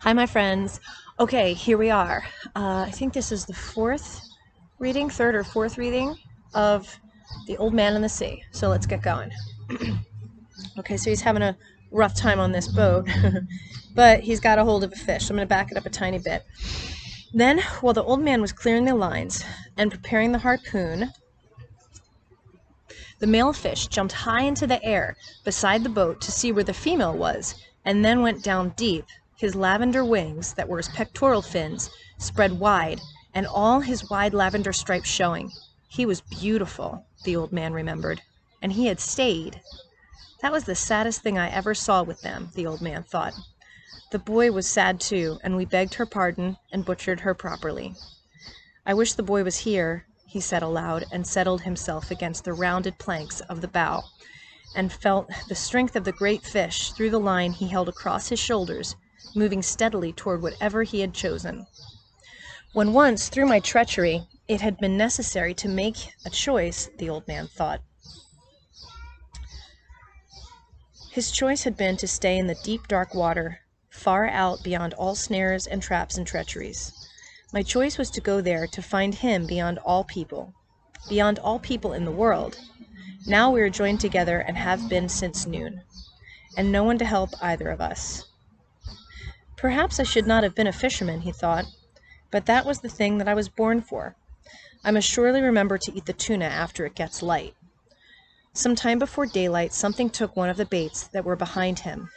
Hi, my friends. Okay, here we are. I think this is the third or fourth reading of The Old Man and the Sea. So let's get going. Okay, so he's having a rough time on this boat, but he's got a hold of a fish. So I'm going to back it up a tiny bit. Then, while the old man was clearing the lines and preparing the harpoon, the male fish jumped high into the air beside the boat to see where the female was, and then went down deep, his lavender wings, that were his pectoral fins, spread wide, and all his wide lavender stripes showing. He was beautiful, the old man remembered, and he had stayed. That was the saddest thing I ever saw with them, the old man thought. The boy was sad too, and we begged her pardon and butchered her properly. I wish the boy was here, he said aloud, and settled himself against the rounded planks of the bow, and felt the strength of the great fish through the line he held across his shoulders, moving steadily toward whatever he had chosen. When once, through my treachery, it had been necessary to make a choice, the old man thought. His choice had been to stay in the deep, dark water, far out beyond all snares and traps and treacheries. My choice was to go there to find him beyond all people in the world. Now we are joined together and have been since noon, and no one to help either of us. Perhaps I should not have been a fisherman, he thought, but that was the thing that I was born for. I must surely remember to eat the tuna after it gets light. Some time before daylight, something took one of the baits that were behind him.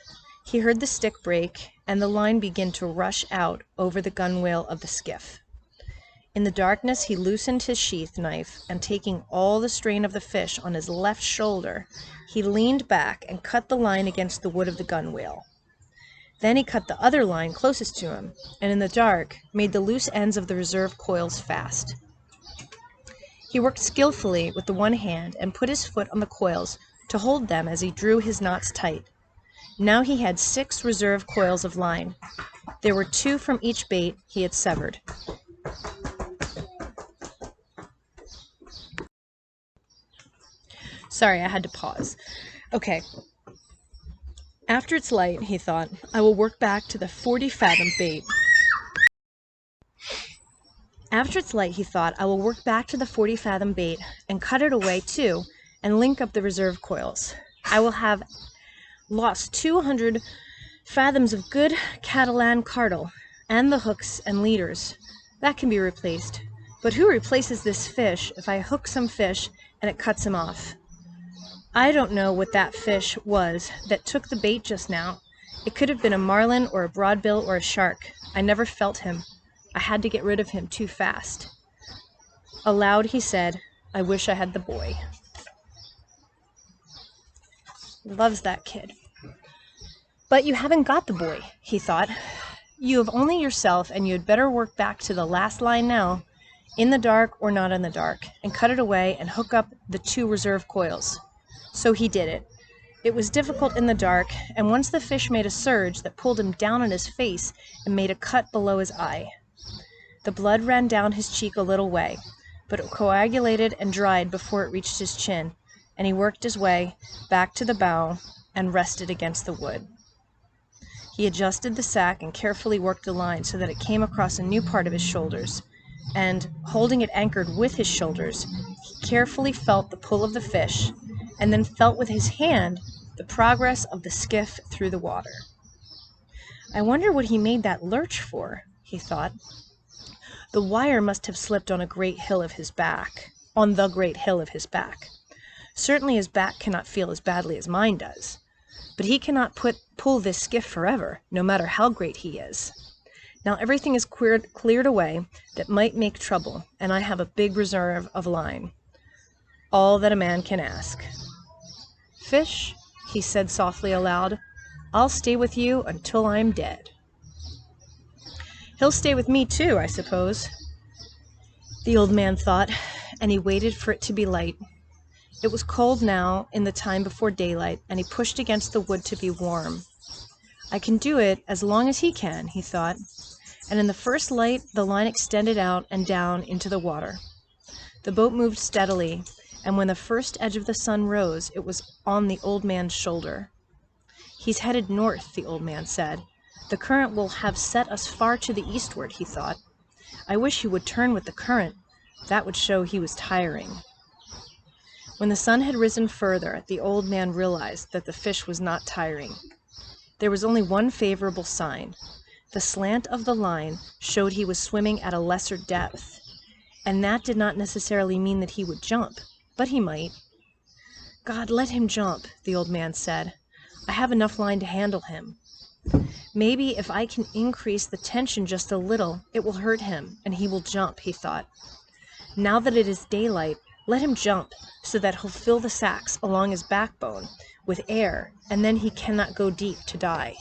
He heard the stick break, and the line begin to rush out over the gunwale of the skiff. In the darkness he loosened his sheath knife, and taking all the strain of the fish on his left shoulder, he leaned back and cut the line against the wood of the gunwale. Then he cut the other line closest to him, and in the dark made the loose ends of the reserve coils fast. He worked skillfully with the one hand and put his foot on the coils to hold them as he drew his knots tight. Now he had 6 reserve coils of line. There were 2 from each bait he had severed. Sorry, I had to pause. Okay. After it's light, he thought, I will work back to the 40-fathom bait. After it's light, he thought, I will work back to the 40-fathom bait and cut it away too, and link up the reserve coils. I will have lost 200 fathoms of good Catalan cardle, and the hooks and leaders. That can be replaced. But who replaces this fish if I hook some fish and it cuts him off? I don't know what that fish was that took the bait just now. It could have been a marlin or a broadbill or a shark. I never felt him. I had to get rid of him too fast. Aloud he said, I wish I had the boy. Loves that kid. But you haven't got the boy, he thought. You have only yourself, and you had better work back to the last line now, in the dark or not in the dark, and cut it away and hook up the 2 reserve coils. So he did it. It was difficult in the dark, and once the fish made a surge that pulled him down on his face and made a cut below his eye. The blood ran down his cheek a little way, but it coagulated and dried before it reached his chin, and he worked his way back to the bow and rested against the wood. He adjusted the sack and carefully worked the line so that it came across a new part of his shoulders, and, holding it anchored with his shoulders, he carefully felt the pull of the fish, and then felt with his hand the progress of the skiff through the water. I wonder what he made that lurch for, he thought. The wire must have slipped on the great hill of his back. Certainly his back cannot feel as badly as mine does. But he cannot pull this skiff forever, no matter how great he is. Now everything is cleared away that might make trouble, and I have a big reserve of line. All that a man can ask. Fish, he said softly aloud, I'll stay with you until I'm dead. He'll stay with me too, I suppose, the old man thought, and he waited for it to be light. It was cold now in the time before daylight, and he pushed against the wood to be warm. I can do it as long as he can, he thought, and in the first light the line extended out and down into the water. The boat moved steadily, and when the first edge of the sun rose, it was on the old man's shoulder. He's headed north, the old man said. The current will have set us far to the eastward, he thought. I wish he would turn with the current. That would show he was tiring. When the sun had risen further, the old man realized that the fish was not tiring. There was only one favorable sign. The slant of the line showed he was swimming at a lesser depth, and that did not necessarily mean that he would jump, but he might. God, let him jump, the old man said. I have enough line to handle him. Maybe if I can increase the tension just a little, it will hurt him, and he will jump, he thought. Now that it is daylight, let him jump so that he'll fill the sacs along his backbone with air, and then he cannot go deep to die.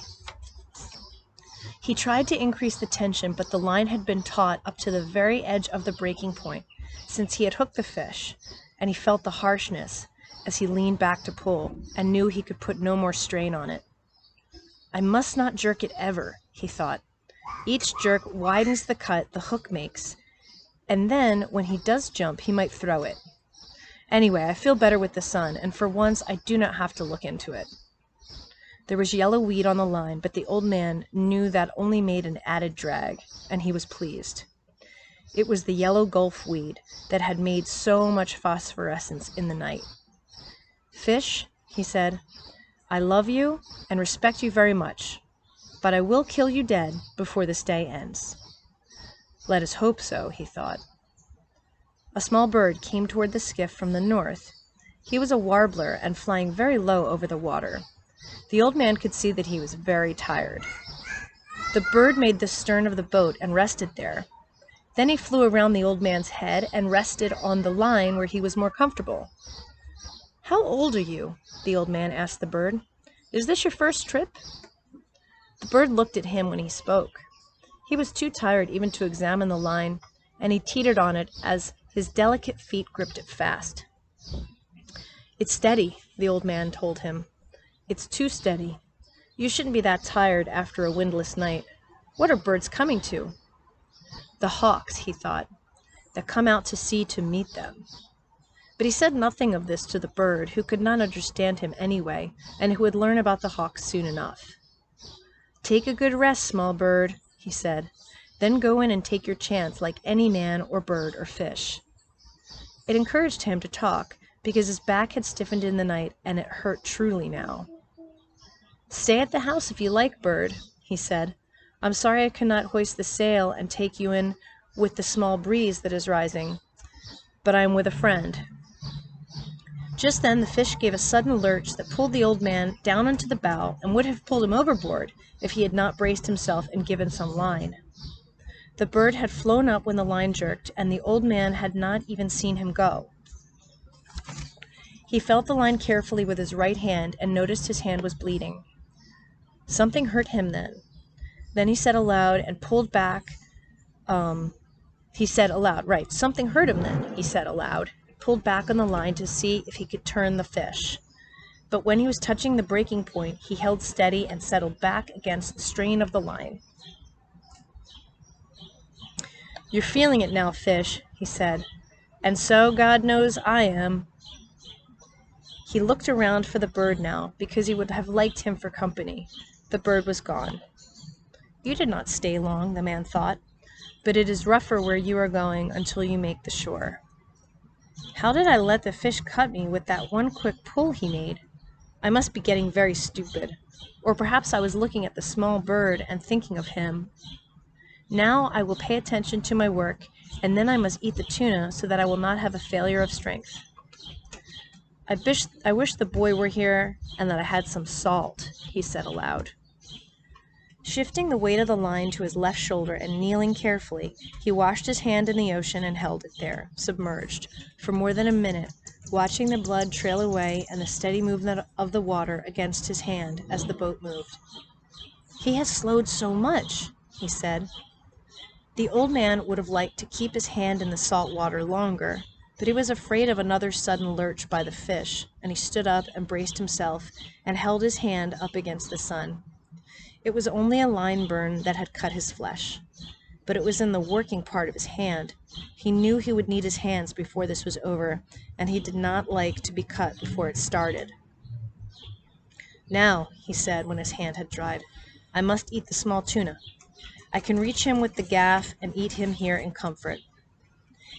He tried to increase the tension, but the line had been taut up to the very edge of the breaking point, since he had hooked the fish, and he felt the harshness as he leaned back to pull, and knew he could put no more strain on it. I must not jerk it ever, he thought. Each jerk widens the cut the hook makes, and then, when he does jump, he might throw it. Anyway, I feel better with the sun, and for once I do not have to look into it. There was yellow weed on the line, but the old man knew that only made an added drag, and he was pleased. It was the yellow gulf weed that had made so much phosphorescence in the night. Fish, he said, I love you and respect you very much, but I will kill you dead before this day ends. Let us hope so, he thought. A small bird came toward the skiff from the north. He was a warbler and flying very low over the water. The old man could see that he was very tired. The bird made the stern of the boat and rested there. Then he flew around the old man's head and rested on the line where he was more comfortable. How old are you? The old man asked the bird. Is this your first trip? The bird looked at him when he spoke. He was too tired even to examine the line, and he teetered on it as his delicate feet gripped it fast. It's steady, the old man told him. It's too steady. You shouldn't be that tired after a windless night. What are birds coming to? The hawks, he thought, that come out to sea to meet them. But he said nothing of this to the bird, who could not understand him anyway, and who would learn about the hawks soon enough. Take a good rest, small bird, he said. Then go in and take your chance like any man or bird or fish. It encouraged him to talk, because his back had stiffened in the night, and it hurt truly now. Stay at the house if you like, bird, he said. I'm sorry I could not hoist the sail and take you in with the small breeze that is rising, but I am with a friend. Just then the fish gave a sudden lurch that pulled the old man down onto the bow and would have pulled him overboard if he had not braced himself and given some line. The bird had flown up when the line jerked, and the old man had not even seen him go. He felt the line carefully with his right hand and noticed his hand was bleeding. Something hurt him then. Then he said aloud and pulled back. He said aloud, right, something hurt him then, he said aloud, pulled back on the line to see if he could turn the fish. But when he was touching the breaking point, he held steady and settled back against the strain of the line. You're feeling it now, fish, he said, and so, God knows, I am. He looked around for the bird now, because he would have liked him for company. The bird was gone. You did not stay long, the man thought, but it is rougher where you are going until you make the shore. How did I let the fish cut me with that one quick pull he made? I must be getting very stupid. Or perhaps I was looking at the small bird and thinking of him. Now I will pay attention to my work, and then I must eat the tuna so that I will not have a failure of strength. I wish the boy were here and that I had some salt, he said aloud. Shifting the weight of the line to his left shoulder and kneeling carefully, he washed his hand in the ocean and held it there, submerged, for more than a minute, watching the blood trail away and the steady movement of the water against his hand as the boat moved. He has slowed so much, he said. The old man would have liked to keep his hand in the salt water longer, but he was afraid of another sudden lurch by the fish, and he stood up and braced himself and held his hand up against the sun. It was only a line burn that had cut his flesh, but it was in the working part of his hand. He knew he would need his hands before this was over, and he did not like to be cut before it started. Now, he said when his hand had dried, I must eat the small tuna. I can reach him with the gaff and eat him here in comfort.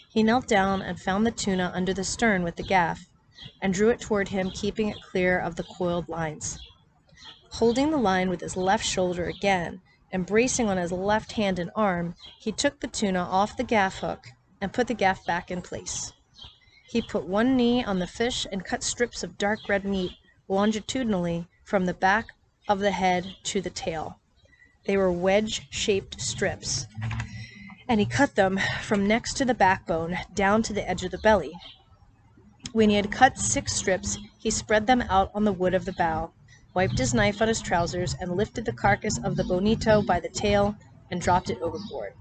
He knelt down and found the tuna under the stern with the gaff, and drew it toward him, keeping it clear of the coiled lines. Holding the line with his left shoulder again, and bracing on his left hand and arm, he took the tuna off the gaff hook and put the gaff back in place. He put one knee on the fish and cut strips of dark red meat longitudinally from the back of the head to the tail. They were wedge-shaped strips, and he cut them from next to the backbone down to the edge of the belly. When he had cut 6 strips, he spread them out on the wood of the bow, wiped his knife on his trousers, and lifted the carcass of the bonito by the tail and dropped it overboard.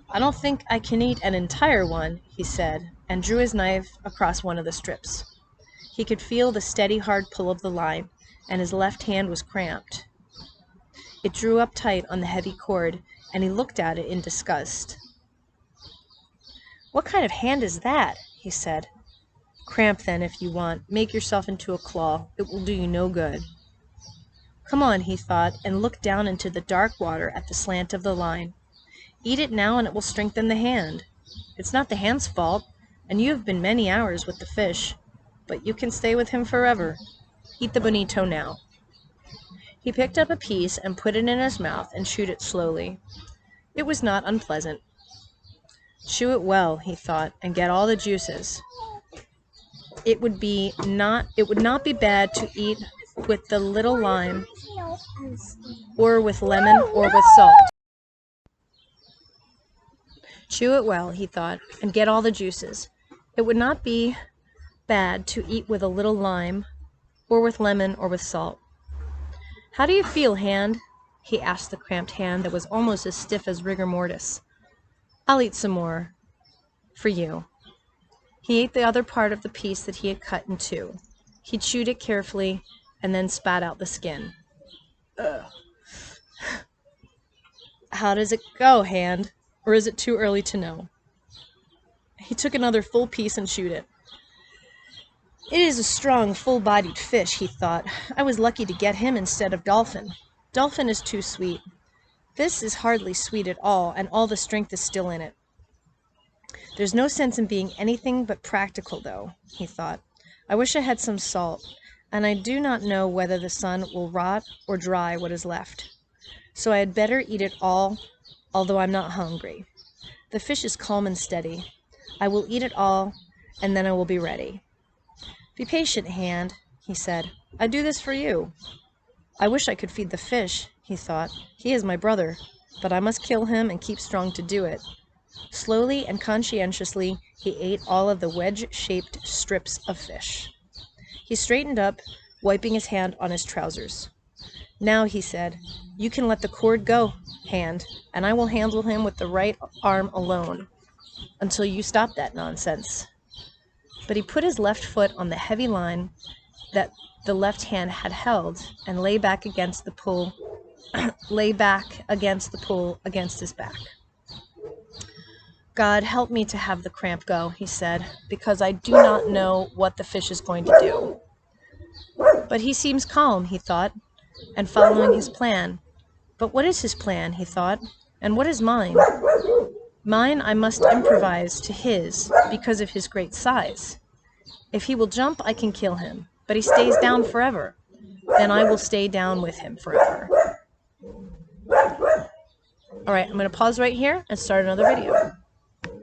I don't think I can eat an entire one, he said, and drew his knife across one of the strips. He could feel the steady, hard pull of the line, and his left hand was cramped. It drew up tight on the heavy cord, and he looked at it in disgust. "What kind of hand is that?" he said. "Cramp then, if you want. Make yourself into a claw. It will do you no good." Come on, he thought, and looked down into the dark water at the slant of the line. Eat it now, and it will strengthen the hand. It's not the hand's fault, and you have been many hours with the fish, but you can stay with him forever. Eat the bonito now. He picked up a piece and put it in his mouth and chewed it slowly. It was not unpleasant. Chew it well, he thought, and get all the juices. It would not be bad to eat with the little lime, or with lemon, or with salt. Chew it well, he thought, and get all the juices. It would not be bad to eat with a little lime, or with lemon, or with salt. How do you feel, hand? He asked the cramped hand that was almost as stiff as rigor mortis. I'll eat some more. For you. He ate the other part of the piece that he had cut in 2. He chewed it carefully and then spat out the skin. Ugh. How does it go, hand? Or is it too early to know? He took another full piece and chewed it. It is a strong, full-bodied fish, he thought. I was lucky to get him instead of Dolphin. Dolphin is too sweet. This is hardly sweet at all, and all the strength is still in it. There's no sense in being anything but practical, though, he thought. I wish I had some salt, and I do not know whether the sun will rot or dry what is left. So I had better eat it all, although I'm not hungry. The fish is calm and steady. I will eat it all, and then I will be ready. Be patient, hand, he said. I do this for you. I wish I could feed the fish, he thought. He is my brother, but I must kill him and keep strong to do it. Slowly and conscientiously, he ate all of the wedge-shaped strips of fish. He straightened up, wiping his hand on his trousers. Now, he said, you can let the cord go, hand, and I will handle him with the right arm alone, until you stop that nonsense. But he put his left foot on the heavy line that the left hand had held, and lay back against the pull against his back. God, help me to have the cramp go, he said, because I do not know what the fish is going to do. But he seems calm, he thought, and following his plan. But what is his plan, he thought, and what is mine? Mine I must improvise to his, because of his great size. If he will jump, I can kill him, but he stays down forever. Then I will stay down with him forever. All right, I'm going to pause right here and start another video.